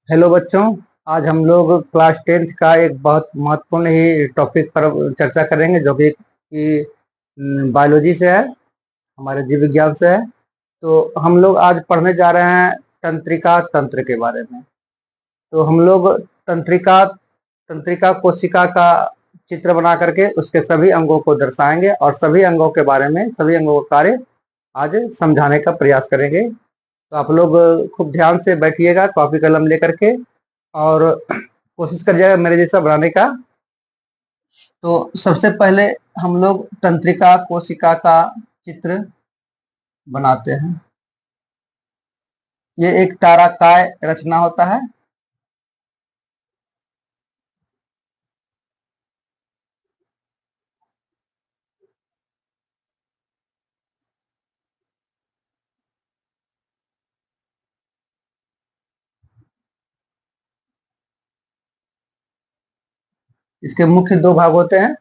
Hello बच्चों। आज हम लोग क्लास 10th का एक बहुत महत्वपूर्ण ही टॉपिक पर चर्चा करेंगे जो कि बायोलॉजी से है, हमारे जीव विज्ञान से है। तो हम लोग आज पढ़ने जा रहे हैं तंत्रिका तंत्र के बारे में। तो हम लोग तंत्रिका तंत्रिका कोशिका का चित्र बना करके उसके सभी अंगों को दर्शाएंगे और सभी अंगों के बारे में, सभी अंगों का कार्य आज समझाने का प्रयास करेंगे। तो आप लोग खूब ध्यान से बैठिएगा कॉपी कलम लेकर के और कोशिश करिएगा मेरे जैसा बनाने का। तो सबसे पहले हम लोग तंत्रिका कोशिका का चित्र बनाते हैं। ये एक ताराकार रचना होता है। इसके मुख्य दो भाग होते हैं।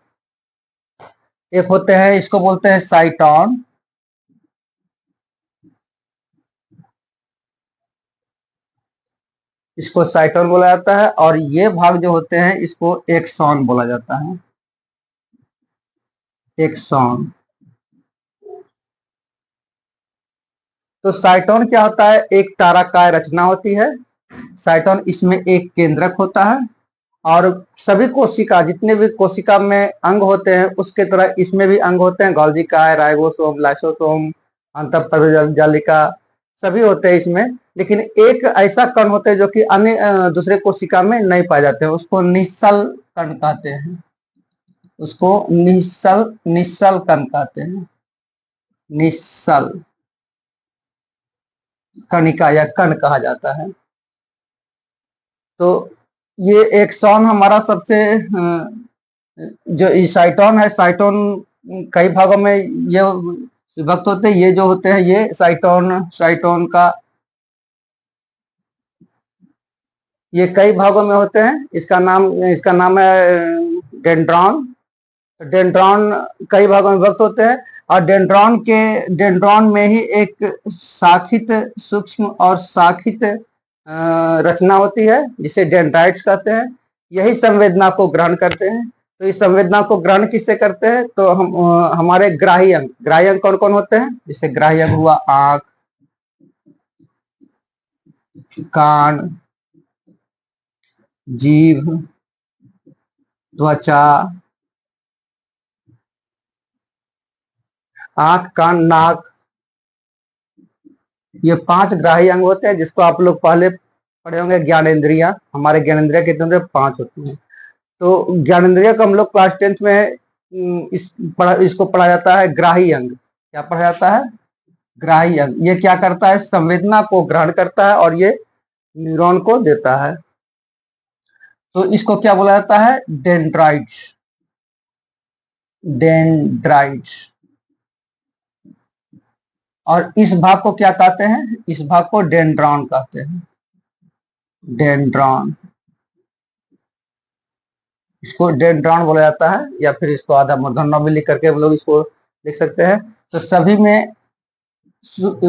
एक होते हैं, इसको बोलते हैं साइटोन। इसको साइटोन बोला जाता है और ये भाग जो होते हैं इसको एक्सॉन बोला जाता है। एक्सॉन। तो साइटोन क्या होता है? एक ताराकार रचना होती है। साइटोन, इसमें एक केंद्रक होता है और सभी कोशिका, जितने भी कोशिका में अंग होते हैं उसके तरह इसमें भी अंग होते हैं। गोल्गी काय, राइबोसोम, लाइसोसोम, अंतःपत्रजालिका सभी होते हैं इसमें। लेकिन एक ऐसा कण होता है जो कि अन्य दूसरे कोशिका में नहीं पाए जाते हैं, उसको निश्चल कण कहते हैं। उसको निश्चल निश्चल कण कहते हैं। निश्चल कणिका या कण कहा जाता है। तो ये एक्सॉन हमारा सबसे जो साइटोन है, साइटोन कई भागों में ये विभक्त होते हैं। ये जो होते हैं ये साइटोन साइटोन का ये कई भागों में होते हैं। इसका नाम है डेंड्रॉन। डेंड्रॉन कई भागों में विभक्त होते हैं और डेंड्रॉन में ही एक शाखित, सूक्ष्म और शाखित रचना होती है जिसे डेंड्राइट्स कहते हैं। यही संवेदना को ग्रहण करते हैं। तो इस संवेदना को ग्रहण किससे करते हैं? तो हमारे ग्राही अंग कौन कौन होते हैं? जैसे ग्राही अंग हुआ आंख, कान, जीभ, त्वचा। आंख, कान, नाक, ये 5 ग्राही अंग होते हैं जिसको आप लोग पहले पढ़े होंगे। ज्ञानेंद्रिया, हमारे ज्ञानेंद्रिया कितने होते हैं? 5 होती हैं। तो ज्ञानेंद्रिया को हम लोग क्लास 10th में इसको पढ़ा जाता है ग्राही अंग। क्या पढ़ा जाता है? ग्राही अंग। ये क्या करता है? संवेदना को ग्रहण करता है और ये न्यूरॉन को देता है। तो इसको क्या बोला जाता है? डेंड्राइट्स। डेंड्राइट्स। और इस भाग को क्या कहते हैं? इस भाग को डेंड्रॉन कहते हैं। डेंड्रॉन। इसको डेंड्रॉन बोला जाता है या फिर इसको आधा मूर्धन्य भी लिख करके हम लोग इसको लिख सकते हैं। तो सभी में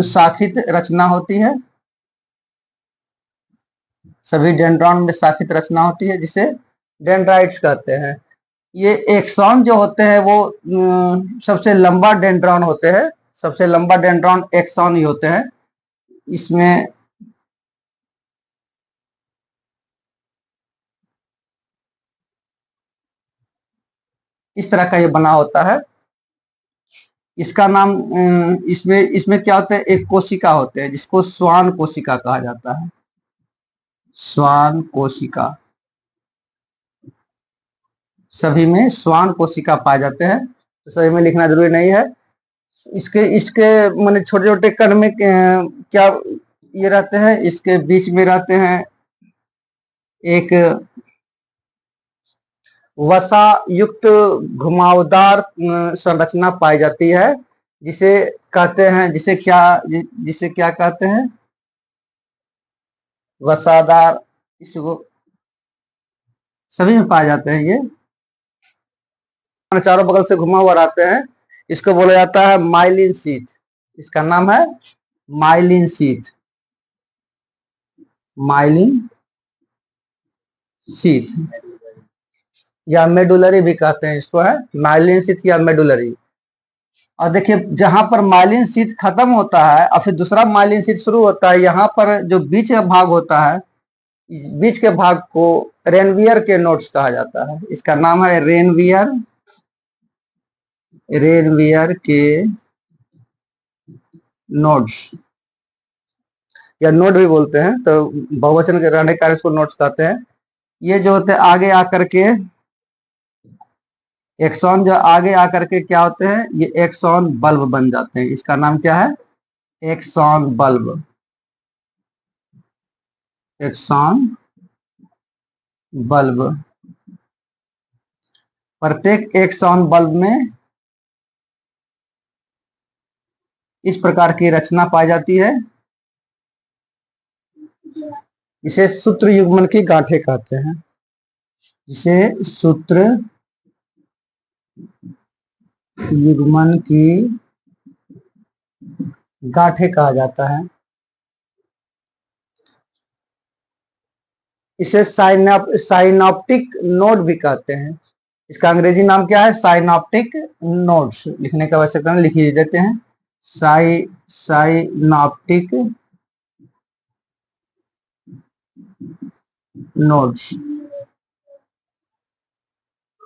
शाखित रचना होती है। सभी डेंड्रॉन में शाखित रचना होती है जिसे डेंड्राइट्स कहते हैं। ये एक्सॉन जो होते हैं वो सबसे लंबा डेंड्रॉन होते हैं। सबसे लंबा डेंड्रॉन एक्सॉन ही होते हैं। इसमें इस तरह का ये बना होता है। इसका नाम इसमें इसमें क्या होता है? एक कोशिका होते हैं जिसको श्वान कोशिका कहा जाता है। श्वान कोशिका। सभी में श्वान कोशिका पाए जाते हैं। तो सभी में लिखना जरूरी नहीं है। इसके इसके माने छोटे छोटे कण में क्या ये रहते हैं? इसके बीच में रहते हैं एक वसा युक्त घुमावदार संरचना पाई जाती है जिसे कहते हैं, जिसे क्या कहते हैं? वसादार। इसको सभी में पाए जाते हैं। ये चारों बगल से घुमा हुआ रहते हैं। इसको बोला जाता है माइलिन शीथ। इसका नाम है माइलिन शीथ। माइलिन शीथ या मेडुलरी भी कहते हैं इसको, है माइलिन शीथ या मेडुलरी। और देखिए जहां पर माइलिन शीथ खत्म होता है और फिर दूसरा माइलिन शीथ शुरू होता है, यहाँ पर जो बीच का भाग होता है, इस बीच के भाग को रेनवियर के नोड्स कहा जाता है। इसका नाम है रेनवियर, रेनवियर के नोड्स या नोड भी बोलते हैं, तो बहुवचन के रहने के कारण इसको नोड्स कहते हैं। ये जो होते हैं आगे आकर के एक्सॉन, जो आगे आकर के क्या होते हैं, ये एक्सॉन बल्ब बन जाते हैं। इसका नाम क्या है, एक्सॉन बल्ब, एक्सॉन बल्ब। प्रत्येक एक्सॉन बल्ब में इस प्रकार की रचना पाई जाती है, इसे सूत्र युग्मन की गांठें कहते हैं, इसे सूत्र युग्मन की गांठें कहा जाता है। इसे साइनॉप्टिक नोड भी कहते हैं। इसका अंग्रेजी नाम क्या है, साइनॉप्टिक नोड्स। लिखने का आवश्यकता लिख ही देते हैं, साइनॉप्टिक नोड्स।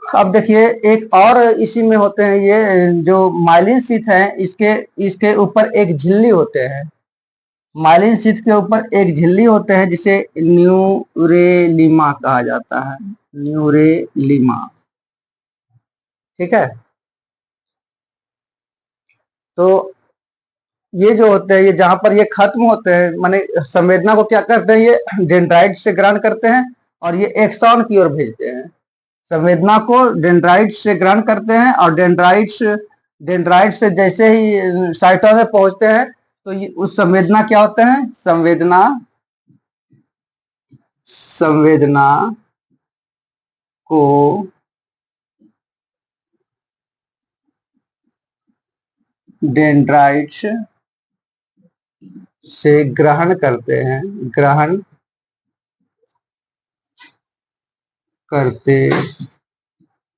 अब देखिए एक और इसी में होते हैं, ये जो माइलिन शीथ है, इसके ऊपर एक झिल्ली होते हैं। माइलिन शीथ के ऊपर एक झिल्ली होते हैं जिसे न्यूरेलिमा कहा जाता है, न्यूरेलिमा। ठीक है, तो ये जो होते हैं, ये जहां पर ये खत्म होते हैं, माने संवेदना को क्या करते हैं, ये डेंड्राइट से ग्रहण करते हैं और ये एक्सॉन की ओर भेजते हैं। संवेदना को डेंड्राइट से ग्रहण करते हैं और डेंड्राइट से जैसे ही साइटों में पहुंचते हैं तो उस संवेदना क्या होते हैं, संवेदना को डेंड्राइट्स से ग्रहण करते हैं, ग्रहण करते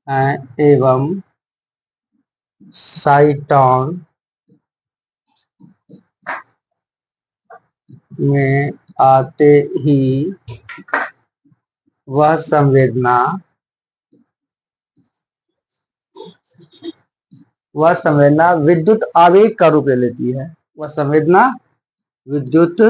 हैं एवं साइटोन में आते ही वह संवेदना विद्युत आवेग का रूप ले लेती है। वह संवेदना विद्युत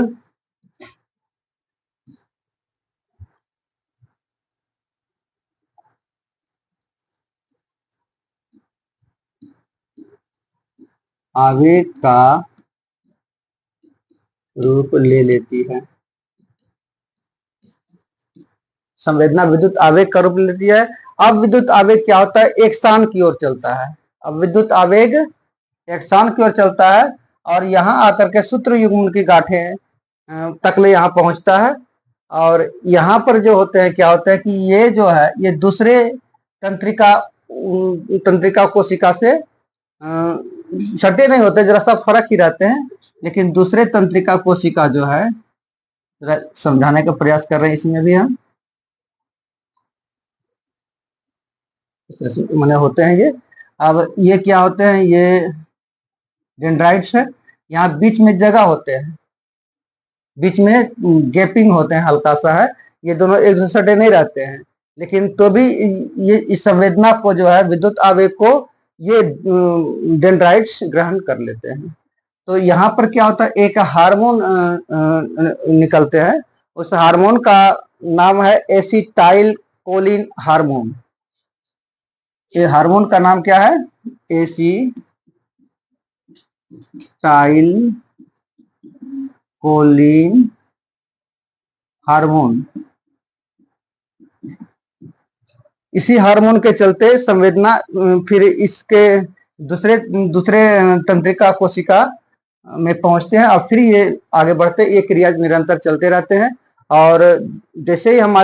आवेग का रूप ले लेती है। संवेदना विद्युत आवेग का रूप लेती है। अब विद्युत आवेग क्या होता है, एक्सान की ओर चलता है। अब विद्युत आवेग एक्सान की ओर चलता है और यहाँ आकर के सूत्र युग्मन की गांठें तक ले यहाँ पहुंचता है। और यहाँ पर जो होते हैं, क्या होता है कि ये जो है, ये दूसरे तंत्रिका कोशिका से सटे नहीं होते, जरा सा फर्क ही रहते हैं, लेकिन दूसरे तंत्रिका कोशिका जो है, जरा समझाने का प्रयास कर रहे हैं इसमें भी हम, मैंने होते हैं ये। अब ये क्या होते हैं, ये डेंड्राइट्स है, यहाँ बीच में जगह होते हैं, बीच में गैपिंग होते हैं, हल्का सा है, ये दोनों एक दूसरे सटे नहीं रहते हैं, लेकिन तो भी ये इस संवेदना को जो है, विद्युत आवेग को ये डेंड्राइट्स ग्रहण कर लेते हैं। तो यहाँ पर क्या होता है, एक हार्मोन निकलते हैं, उस हार्मोन का नाम है एसिटाइल कोलिन हार्मोन। ये हार्मोन का नाम क्या है, एसिटाइल कोलिन हार्मोन। इसी हार्मोन के चलते संवेदना फिर इसके दूसरे तंत्रिका कोशिका में पहुंचते हैं और फिर ये आगे बढ़ते, ये क्रिया निरंतर चलते रहते हैं। और जैसे ही हम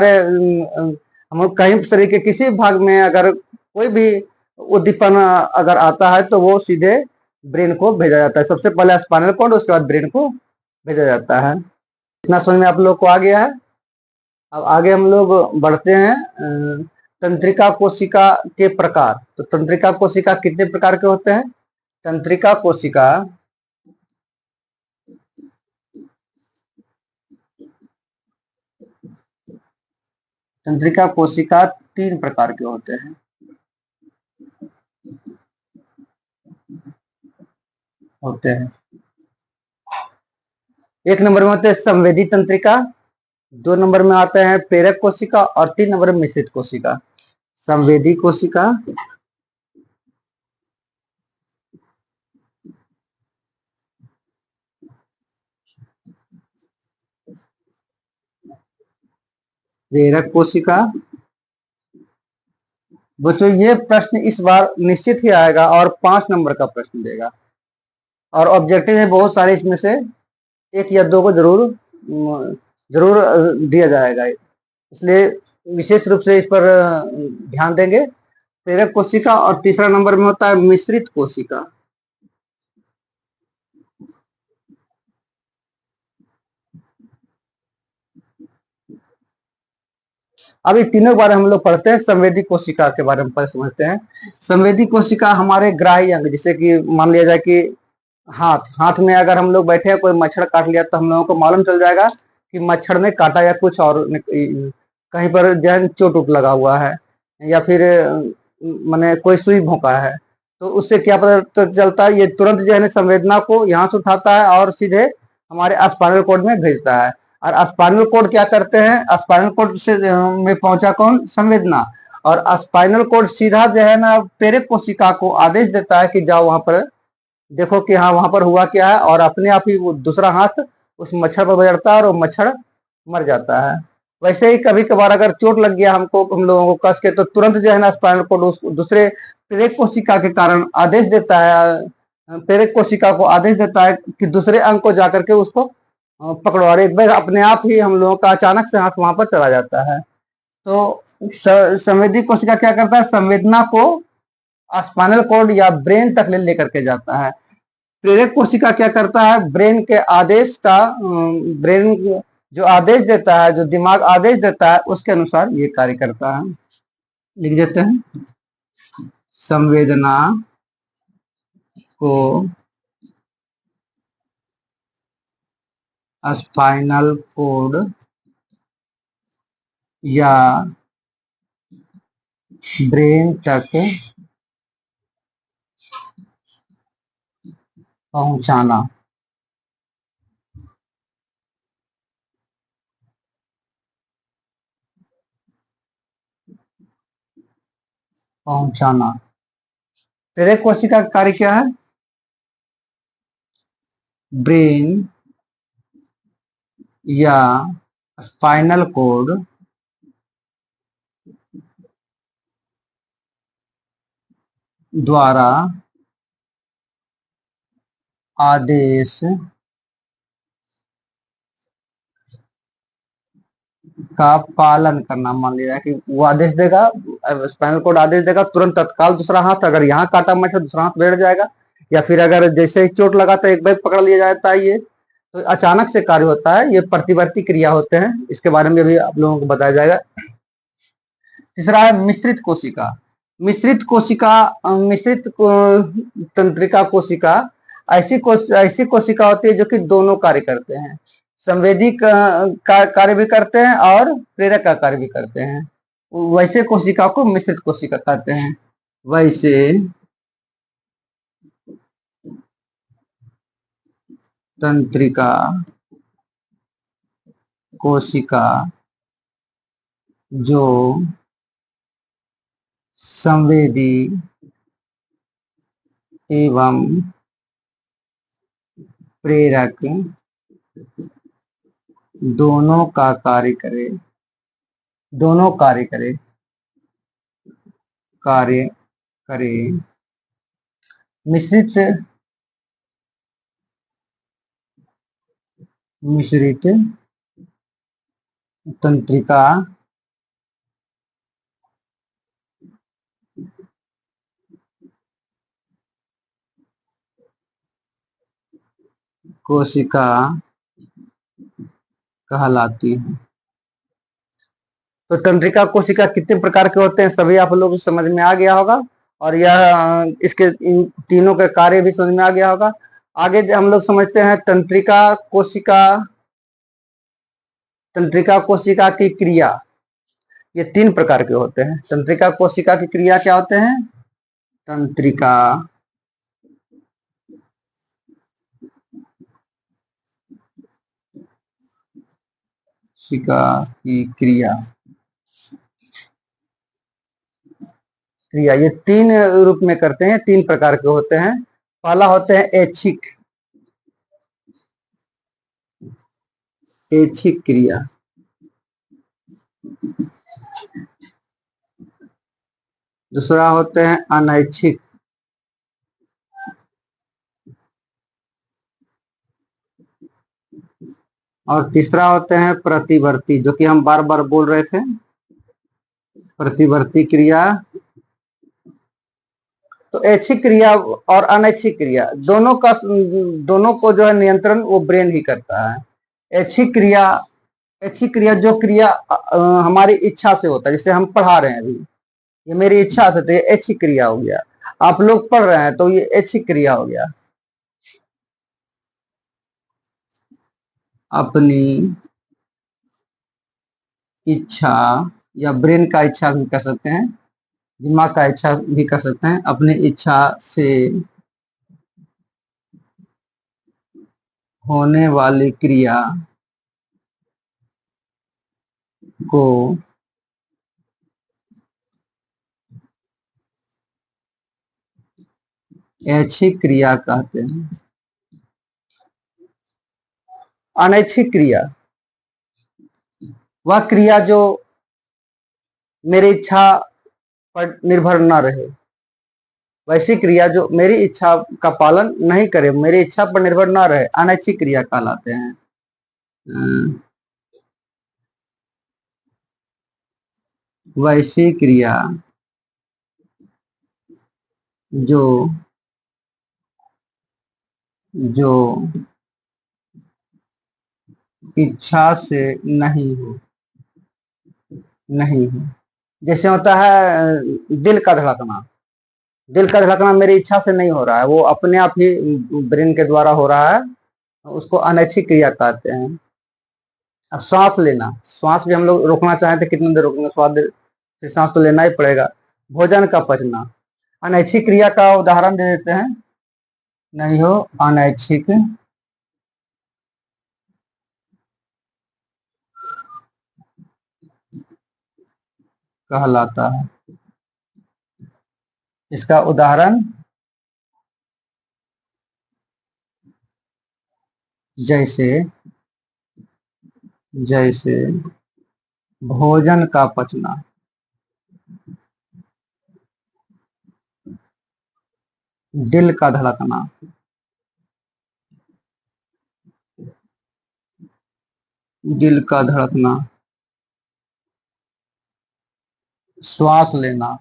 कहीं शरीर के किसी भाग में अगर कोई भी उद्दीपन अगर आता है तो वो सीधे ब्रेन को भेजा जाता है। सबसे पहले स्पाइनल कॉर्ड, उसके बाद ब्रेन को भेजा जाता है। इतना समझ में आप लोग को आ गया है। अब आगे हम लोग बढ़ते हैं तंत्रिका कोशिका के प्रकार। तो तंत्रिका कोशिका कितने प्रकार के होते हैं? तंत्रिका कोशिका तंत्रिका कोशिका 3 प्रकार के होते हैं। एक नंबर में होते हैं संवेदी तंत्रिका, 2 नंबर में आते हैं प्रेरक कोशिका और 3 नंबर में मिश्रित कोशिका। संवेदी कोशिका, प्रेरक कोशिका। बच्चों ये प्रश्न इस बार निश्चित ही आएगा और 5 नंबर का प्रश्न देगा, और ऑब्जेक्टिव है बहुत सारे, इसमें से 1 या 2 को जरूर दिया जाएगा, इसलिए विशेष रूप से इस पर ध्यान देंगे। प्रेरक कोशिका और तीसरा नंबर में होता है मिश्रित कोशिका। अभी तीनों के बारे में हम लोग पढ़ते हैं। संवेदी कोशिका के बारे में पहले समझते हैं। संवेदी कोशिका हमारे ग्राही अंग, जैसे कि मान लिया जाए कि हाथ में अगर हम लोग बैठे हैं, कोई मच्छर काट लिया तो हम लोगों को मालूम चल जाएगा कि मच्छर ने काटा या कुछ और कहीं पर जो है चोट उट लगा हुआ है, या फिर मैंने कोई सुई भोंका है, तो उससे क्या पता चलता है? ये तुरंत जो है ना संवेदना को यहाँ से उठाता है और सीधे हमारे स्पाइनल कॉर्ड में भेजता है। और स्पाइनल कॉर्ड क्या करते हैं? स्पाइनल कॉर्ड से में पहुंचा कौन? संवेदना। और स्पाइनल कॉर्ड सीधा जो है ना प्रेरक कोशिका को आदेश देता है कि जाओ वहां पर देखो कि हाँ वहां पर हुआ क्या है, और अपने आप ही वो दूसरा हाथ उस मच्छर पर बजड़ता है और वो मच्छर मर जाता है। वैसे ही कभी कभार अगर चोट लग गया हमको, हम लोगों को कस के, तो तुरंत जो है ना स्पाइनल कॉर्ड उस दूसरे प्रेरक कोशिका के कारण आदेश देता है, प्रेरक कोशिका को आदेश देता है कि दूसरे अंग को जाकर के उसको पकड़ो, और एक बार अपने आप ही हम लोगों का अचानक से हाथ वहां पर चला जाता है। तो संवेदी कोशिका क्या करता है? संवेदना को स्पाइनल कॉर्ड या ब्रेन तक ले लेकर के जाता है। प्रेरक कोशिका क्या करता है? ब्रेन के आदेश का ब्रेन जो आदेश देता है, जो दिमाग आदेश देता है, उसके अनुसार ये कार्य करता है। लिख देते हैं। संवेदना को स्पाइनल कॉर्ड या ब्रेन तक पहुंचाना। पहुंचाना। प्रेरक कोशिका का कार्य क्या है? ब्रेन या स्पाइनल कॉर्ड द्वारा आदेश का पालन करना। मान लिया कि वो आदेश देगा, स्पाइनल कोड आदेश देगा, तुरंत तत्काल दूसरा हाथ, अगर यहाँ काटा मच्छर दूसरा हाथ बैठ जाएगा, या फिर अगर जैसे ही चोट लगा तो एक बैग पकड़ लिया जाता है। ये तो अचानक से कार्य होता है, ये प्रतिवर्ती क्रिया होते हैं, इसके बारे में भी आप लोगों को बताया जाएगा। तीसरा है मिश्रित कोशिका। मिश्रित तंत्रिका कोशिका ऐसी कोशिका होती है जो कि दोनों कार्य करते हैं। संवेदी का कार्य भी करते हैं और प्रेरक का कार्य भी करते हैं। वैसे कोशिका को मिश्रित कोशिका कहते हैं। वैसे तंत्रिका कोशिका जो संवेदी एवं प्रेरक दोनों का कार्य करे, दोनों कार्य करे मिश्रित मिश्रित तंत्रिका कोशिका कहलाती है। तो तंत्रिका कोशिका कितने प्रकार के होते हैं सभी आप लोग समझ में आ गया होगा, और यह इसके इन तीनों के कार्य भी समझ में आ गया होगा। आगे हम लोग समझते हैं तंत्रिका कोशिका की क्रिया। ये 3 प्रकार के होते हैं। तंत्रिका कोशिका की क्रिया क्या होते हैं? तंत्रिका कोशिका की क्रिया ये 3 रूप में करते हैं, 3 प्रकार के होते हैं। पहला होते हैं ऐच्छिक क्रिया। दूसरा होते हैं अनैच्छिक। और तीसरा होते हैं प्रतिवर्ती, जो कि हम बार बार बोल रहे थे, प्रतिवर्ती क्रिया। तो ऐच्छिक क्रिया और अनैच्छिक क्रिया दोनों को जो है नियंत्रण वो ब्रेन ही करता है। ऐच्छिक क्रिया जो क्रिया हमारी इच्छा से होता है, जैसे हम पढ़ा रहे हैं अभी, ये मेरी इच्छा से, तो ये ऐच्छिक क्रिया हो गया। आप लोग पढ़ रहे हैं तो ये ऐच्छिक क्रिया हो गया। अपनी इच्छा, या ब्रेन का इच्छा भी कर सकते हैं, दिमाग का इच्छा भी कर सकते हैं। अपनी इच्छा से होने वाली क्रिया को ऐच्छिक क्रिया कहते हैं। अनैच्छिक क्रिया वह क्रिया जो मेरी इच्छा पर निर्भर न रहे, वैसी क्रिया जो मेरी इच्छा का पालन नहीं करे, मेरी इच्छा पर निर्भर न रहे, अनैच्छिक क्रिया कहलाते हैं। वैसी क्रिया जो जो इच्छा से नहीं हो। जैसे होता है दिल का धड़कना मेरी इच्छा से नहीं हो रहा है, वो अपने आप ही ब्रेन के द्वारा हो रहा है, उसको अनैच्छिक क्रिया कहते हैं। अब श्वास भी हम लोग रोकना चाहें तो कितनी देर रोकेंगे? फिर सांस तो लेना ही पड़ेगा। भोजन का पचना अनैच्छिक क्रिया का उदाहरण दे देते हैं। नहीं हो, अनैच्छिक कहलाता है। इसका उदाहरण जैसे भोजन का पचना, दिल का धड़कना, श्वास लेना।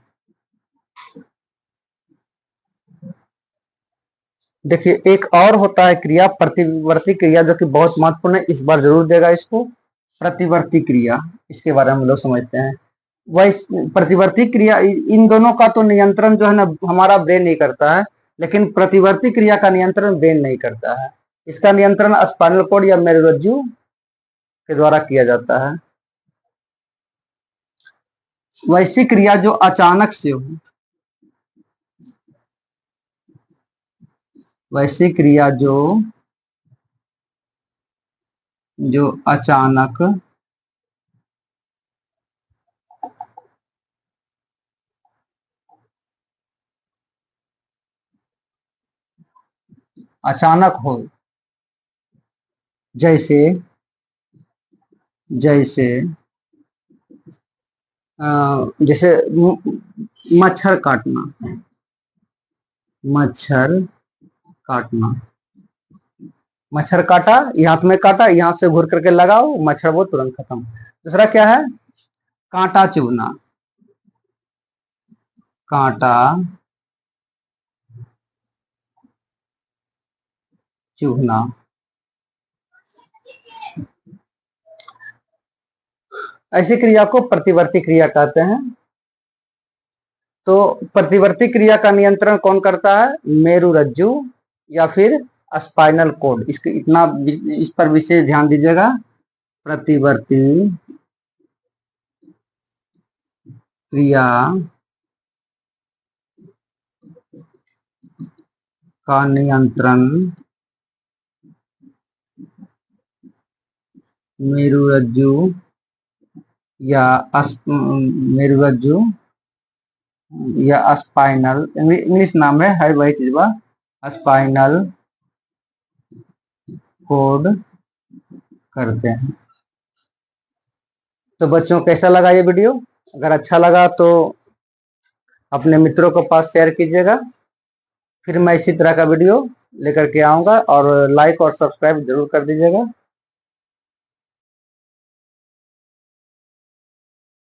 देखिए एक और होता है क्रिया, प्रतिवर्ती क्रिया, जो कि बहुत महत्वपूर्ण है, इस बार जरूर देगा इसको। प्रतिवर्ती क्रिया, इसके बारे में हम लोग समझते हैं। वही प्रतिवर्ती क्रिया, इन दोनों का तो नियंत्रण जो है ना हमारा ब्रेन नहीं करता है, लेकिन प्रतिवर्ती क्रिया का नियंत्रण ब्रेन नहीं करता है। इसका नियंत्रण स्पाइनल कॉर्ड या मेरुरज्जु के द्वारा किया जाता है। वैसी क्रिया जो अचानक से हो, वैसी क्रिया जो अचानक हो, जैसे जैसे जैसे मच्छर काटना, मच्छर काटना मच्छर काटा, यहाँ हाथ में काटा, यहाँ से घूर करके लगाओ, मच्छर वो तुरंत खत्म। दूसरा क्या है? कांटा चुभना, कांटा चुभना। ऐसी क्रिया को प्रतिवर्ती क्रिया कहते हैं। तो प्रतिवर्ती क्रिया का नियंत्रण कौन करता है? मेरुरज्जु या फिर स्पाइनल कोड। इसके इस पर विशेष ध्यान दीजिएगा। प्रतिवर्ती क्रिया का नियंत्रण मेरुरज्जु या स्पाइनल, इंग्लिश नाम है वही चीज बा, स्पाइनल कोड करते हैं। तो बच्चों कैसा लगा ये वीडियो? अगर अच्छा लगा तो अपने मित्रों के पास शेयर कीजिएगा। फिर मैं इसी तरह का वीडियो लेकर के आऊंगा, और लाइक और सब्सक्राइब जरूर कर दीजिएगा।